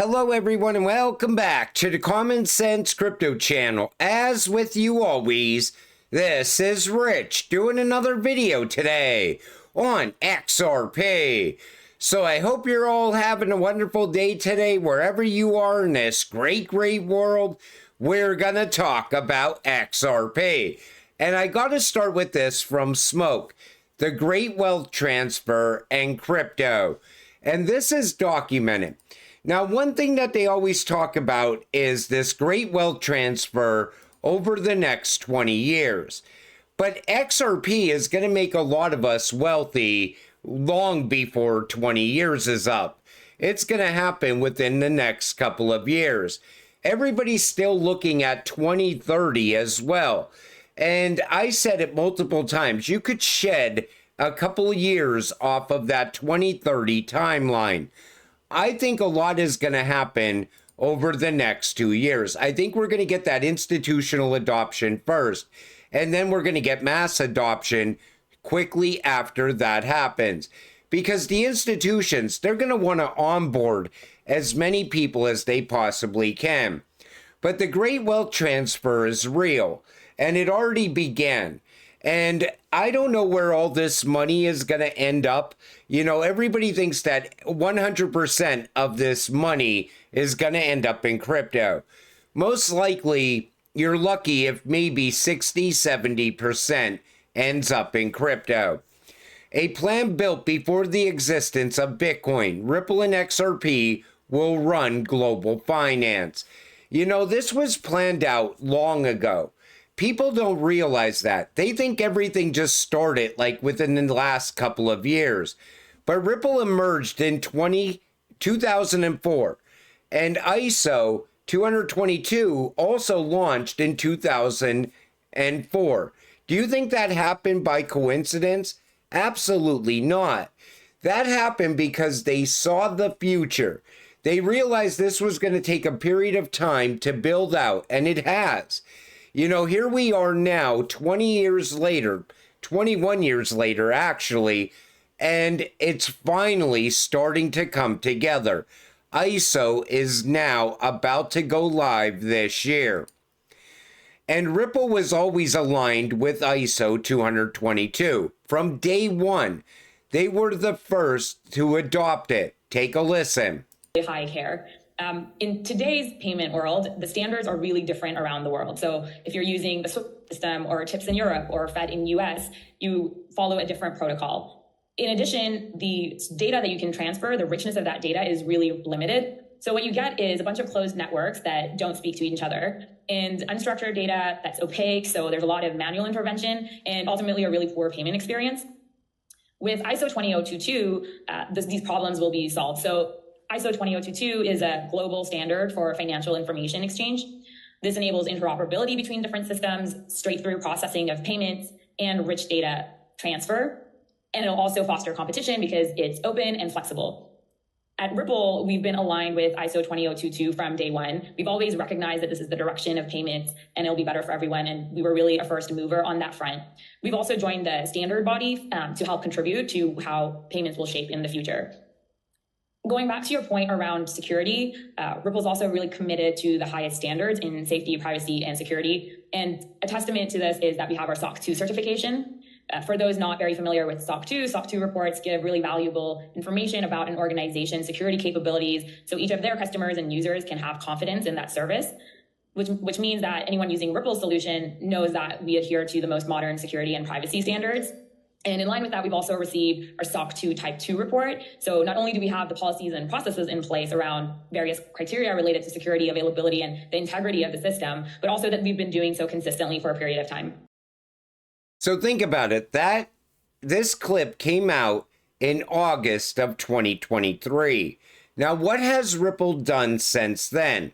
Hello everyone and welcome back to the Common Sense Crypto channel. As with you always, this is Rich doing another video today on XRP. So I hope you're all having a wonderful day today wherever you are in this great world. We're gonna talk about XRP. And I gotta start with this from Smoke, the Great Wealth Transfer and Crypto. And this is documented. Now, one thing that they always talk about is this great wealth transfer over the next 20 years. But XRP is going to make a lot of us wealthy long before 20 years is up. It's going to happen within the next couple of years. Everybody's still looking at 2030 as well. And I said it multiple times, you could shed a couple of years off of that 2030 timeline. I think a lot is going to happen over the next 2 years. I think we're going to get that institutional adoption first, and then we're going to get mass adoption quickly after that happens. Because the institutions, they're going to want to onboard as many people as they possibly can. But the great wealth transfer is real, and it already began. And I don't know where all this money is going to end up. You know, everybody thinks that 100% of this money is going to end up in crypto. Most likely, you're lucky if maybe 60-70% ends up in crypto. A plan built before the existence of Bitcoin, Ripple and XRP will run global finance. You know, this was planned out long ago. People don't realize that. They think everything just started like within the last couple of years. But Ripple emerged in 2004, and ISO 222 also launched in 2004. Do you think that happened by coincidence? Absolutely not. That happened because they saw the future. They realized this was going to take a period of time to build out, and it has. You know, here we are now, 20 years later, 21 years later, actually, and it's finally starting to come together. ISO is now about to go live this year. And Ripple was always aligned with ISO 222. From day one, they were the first to adopt it. Take a listen. High care. In today's payment world, the standards are really different around the world. So if you're using the SWIFT system or TIPS in Europe or Fed in US, you follow a different protocol. In addition, the data that you can transfer, the richness of that data is really limited. So what you get is a bunch of closed networks that don't speak to each other and unstructured data that's opaque. So there's a lot of manual intervention and ultimately a really poor payment experience. With ISO 20022, these problems will be solved. So ISO 20022 is a global standard for financial information exchange. This enables interoperability between different systems, straight-through processing of payments, and rich data transfer. And it'll also foster competition because it's open and flexible. At Ripple, we've been aligned with ISO 20022 from day one. We've always recognized that this is the direction of payments and it'll be better for everyone. And we were really a first mover on that front. We've also joined the standard body to help contribute to how payments will shape in the future. Going back to your point around security, Ripple's also really committed to the highest standards in safety, privacy, and security. And a testament to this is that we have our SOC 2 certification. For those not very familiar with SOC 2, SOC 2 reports give really valuable information about an organization's security capabilities, so each of their customers and users can have confidence in that service, which means that anyone using Ripple's solution knows that we adhere to the most modern security and privacy standards. And in line with that, we've also received our SOC 2 Type 2 report. So not only do we have the policies and processes in place around various criteria related to security, availability, and the integrity of the system, but also that we've been doing so consistently for a period of time. So think about it. This clip came out in August of 2023. Now, what has Ripple done since then?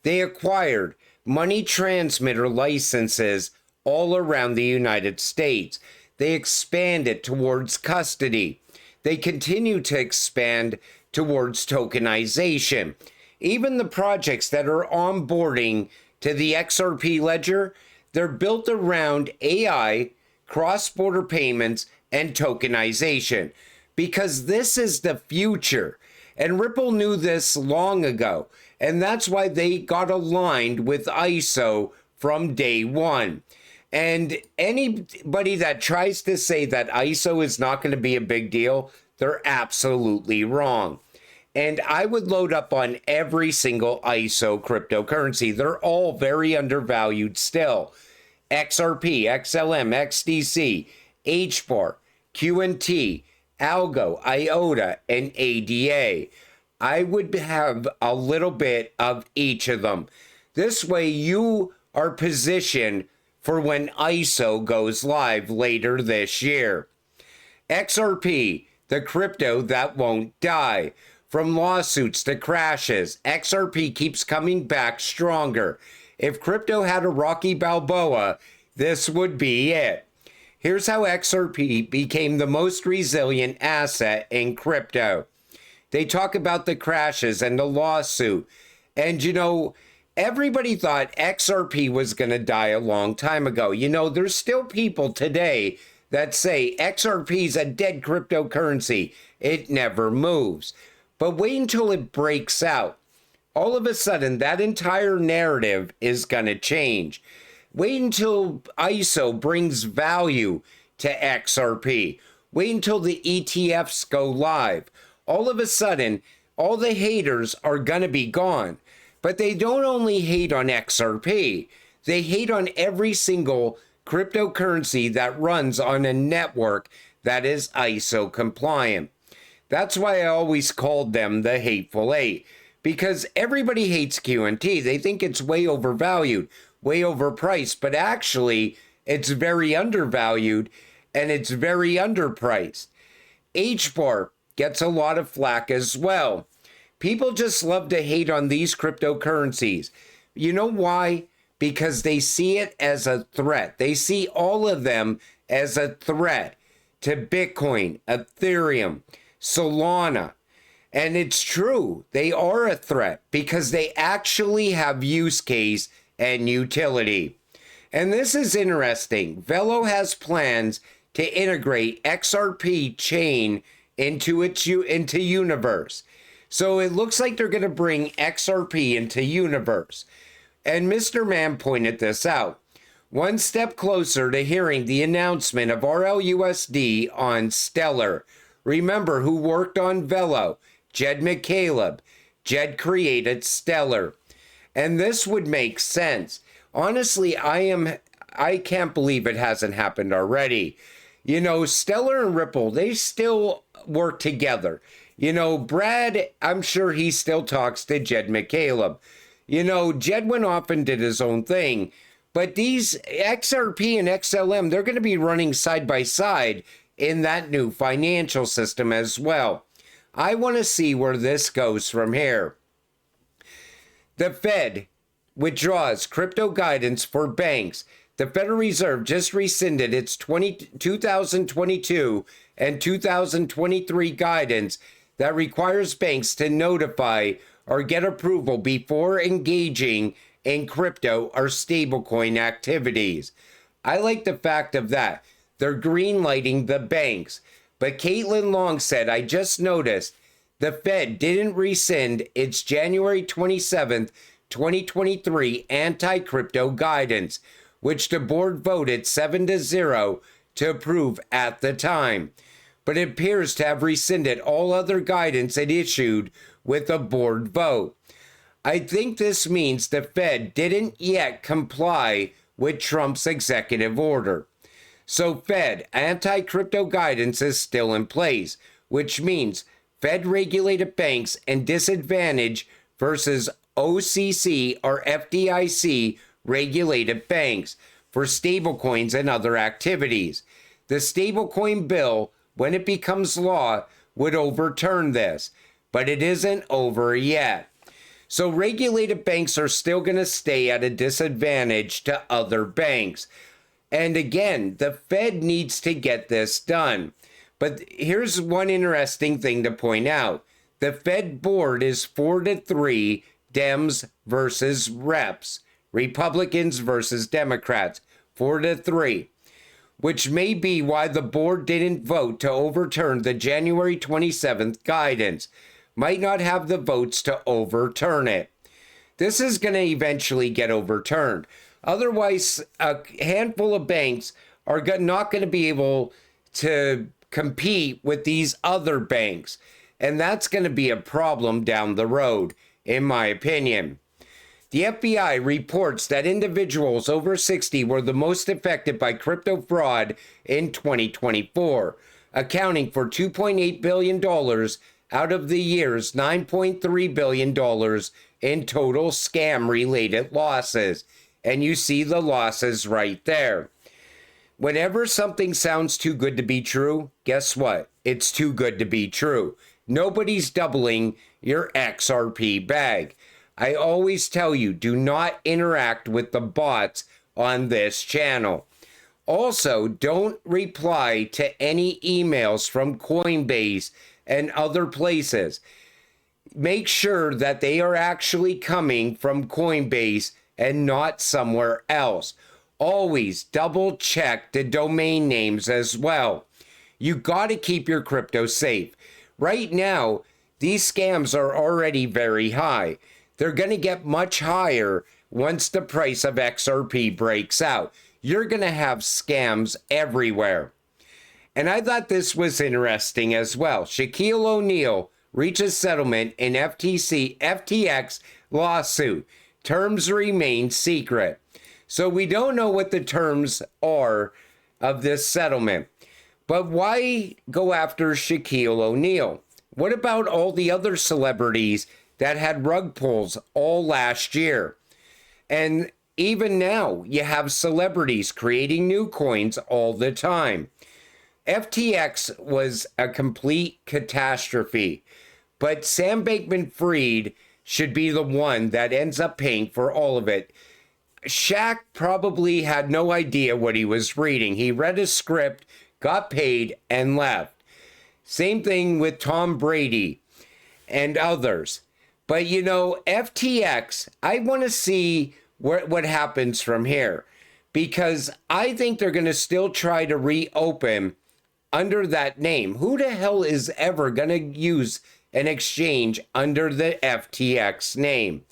They acquired money transmitter licenses all around the United States. They expanded towards custody. They continue to expand towards tokenization. Even the projects that are onboarding to the XRP ledger, they're built around AI, cross-border payments, and tokenization, because this is the future. And Ripple knew this long ago. And that's why they got aligned with ISO from day one. And anybody that tries to say that ISO is not going to be a big deal, they're absolutely wrong. And I would load up on every single ISO cryptocurrency. They're all very undervalued still. XRP, XLM, XDC, HBAR, QNT, Algo, IOTA, and ADA. I would have a little bit of each of them. This way you are positioned for when ISO goes live later this year. XRP, the crypto that won't die. From lawsuits to crashes, XRP keeps coming back stronger. If crypto had a Rocky Balboa, this would be it. Here's how XRP became the most resilient asset in crypto. They talk about the crashes and the lawsuit. And you know, everybody thought XRP was going to die a long time ago. You know, there's still people today that say XRP is a dead cryptocurrency. It never moves. But wait until it breaks out. All of a sudden, that entire narrative is going to change. Wait until ISO brings value to XRP. Wait until the ETFs go live. All of a sudden, all the haters are going to be gone. But they don't only hate on XRP. They hate on every single cryptocurrency that runs on a network that is ISO compliant. That's why I always called them the Hateful Eight, because everybody hates QNT. They think it's way overvalued, way overpriced, but actually it's very undervalued and it's very underpriced. HBAR gets a lot of flack as well. People just love to hate on these cryptocurrencies. You know why? Because they see it as a threat. They see all of them as a threat to Bitcoin, Ethereum, Solana. And it's true, they are a threat because they actually have use case and utility. And this is interesting. Velo has plans to integrate XRP chain into Universe. So it looks like they're going to bring XRP into Universe. And Mr. Man pointed this out. One step closer to hearing the announcement of RLUSD on Stellar. Remember who worked on Velo? Jed McCaleb. Jed created Stellar. And this would make sense. Honestly, I can't believe it hasn't happened already. You know, Stellar and Ripple, they still work together. You know, Brad, I'm sure he still talks to Jed McCaleb. You know, Jed went off and did his own thing. But these XRP and XLM, they're going to be running side by side in that new financial system as well. I want to see where this goes from here. The Fed withdraws crypto guidance for banks. The Federal Reserve just rescinded its 2022 and 2023 guidance that requires banks to notify or get approval before engaging in crypto or stablecoin activities. I like the fact of that. They're greenlighting the banks. But Caitlin Long said, I just noticed the Fed didn't rescind its January 27th, 2023 anti-crypto guidance, which the board voted 7-0 to approve at the time. But it appears to have rescinded all other guidance it issued with a board vote. I think this means the Fed didn't yet comply with Trump's executive order. So Fed anti-crypto guidance is still in place, which means Fed-regulated banks and disadvantage versus OCC or FDIC-regulated banks for stablecoins and other activities. The stablecoin bill, when it becomes law, would overturn this, but it isn't over yet. So regulated banks are still going to stay at a disadvantage to other banks. And again, the Fed needs to get this done. But here's one interesting thing to point out. The Fed board is 4-3, Dems versus Reps, Republicans versus Democrats, 4-3, which may be why the board didn't vote to overturn the January 27th guidance. might not have the votes to overturn it. This is going to eventually get overturned. Otherwise, a handful of banks are not going to be able to compete with these other banks. And that's going to be a problem down the road, in my opinion. The FBI reports that individuals over 60 were the most affected by crypto fraud in 2024, accounting for $2.8 billion out of the year's $9.3 billion in total scam-related losses. And you see the losses right there. Whenever something sounds too good to be true, guess what? It's too good to be true. Nobody's doubling your XRP bag. I always tell you, do not interact with the bots on this channel. Also, don't reply to any emails from Coinbase and other places. Make sure that they are actually coming from Coinbase and not somewhere else. Always double check the domain names as well. You got to keep your crypto safe. Right now, these scams are already very high. They're going to get much higher once the price of XRP breaks out. You're going to have scams everywhere. And I thought this was interesting as well. Shaquille O'Neal reaches settlement in FTX lawsuit. Terms remain secret. So we don't know what the terms are of this settlement. But why go after Shaquille O'Neal? What about all the other celebrities that had rug pulls all last year? And even now, you have celebrities creating new coins all the time. FTX was a complete catastrophe, but Sam Bankman-Fried should be the one that ends up paying for all of it. Shaq probably had no idea what he was reading. He read a script, got paid, and left. Same thing with Tom Brady and others. But you know, FTX, I want to see what happens from here, because I think they're going to still try to reopen under that name. Who the hell is ever going to use an exchange under the FTX name?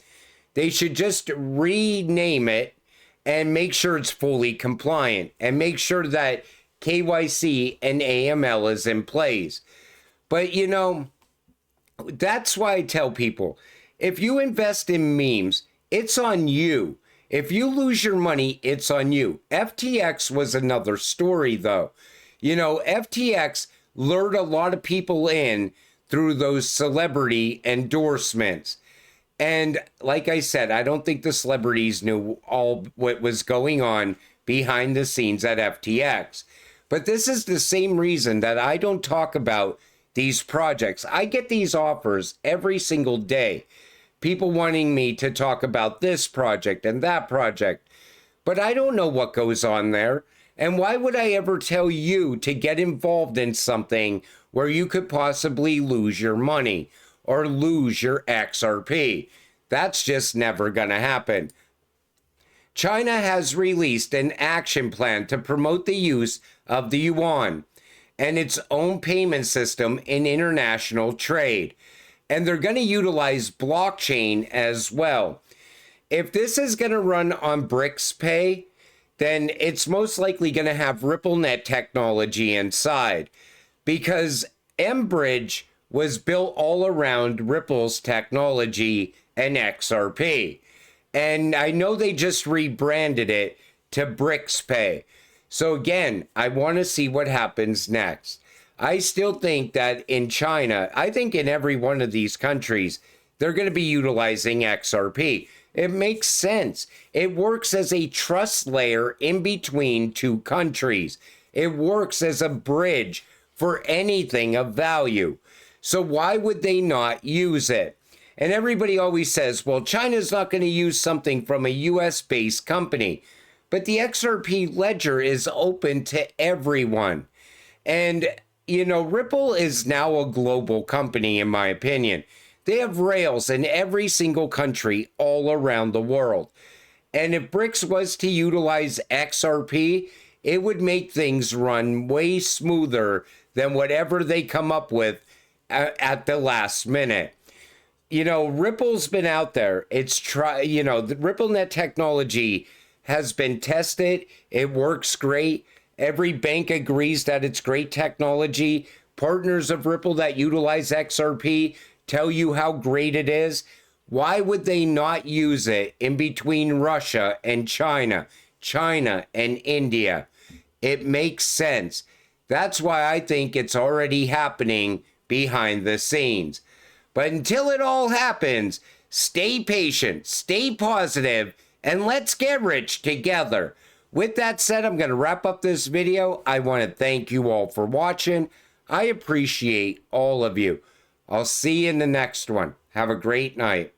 They should just rename it and make sure it's fully compliant and make sure that KYC and AML is in place. But you know, that's why I tell people, if you invest in memes, it's on you. If you lose your money, it's on you. FTX was another story though. You know, FTX lured a lot of people in through those celebrity endorsements. And like I said, I don't think the celebrities knew all what was going on behind the scenes at FTX. But this is the same reason that I don't talk about these projects. I get these offers every single day. People wanting me to talk about this project and that project. But I don't know what goes on there. And why would I ever tell you to get involved in something where you could possibly lose your money or lose your XRP? That's just never going to happen. China has released an action plan to promote the use of the yuan and its own payment system in international trade. And they're going to utilize blockchain as well. If this is going to run on BRICS Pay, then it's most likely going to have RippleNet technology inside, because mBridge was built all around Ripple's technology and XRP. And I know they just rebranded it to BRICS Pay. So again, I want to see what happens next. I still think that in China, I think in every one of these countries, they're going to be utilizing XRP. It makes sense. It works as a trust layer in between two countries. It works as a bridge for anything of value. So why would they not use it? And everybody always says, well, China's not going to use something from a US-based company. But the XRP ledger is open to everyone. And, you know, Ripple is now a global company, in my opinion. They have rails in every single country all around the world. And if BRICS was to utilize XRP, it would make things run way smoother than whatever they come up with at the last minute. you know, Ripple's been out there. The RippleNet technology has been tested. It works great. Every bank agrees that it's great technology. Partners of Ripple that utilize XRP tell you how great it is. Why would they not use it in between Russia and China, China and India? It makes sense. That's why I think it's already happening behind the scenes. But until it all happens, stay patient, stay positive, and let's get rich together. With that said, I'm going to wrap up this video. I want to thank you all for watching. I appreciate all of you. I'll see you in the next one. Have a great night.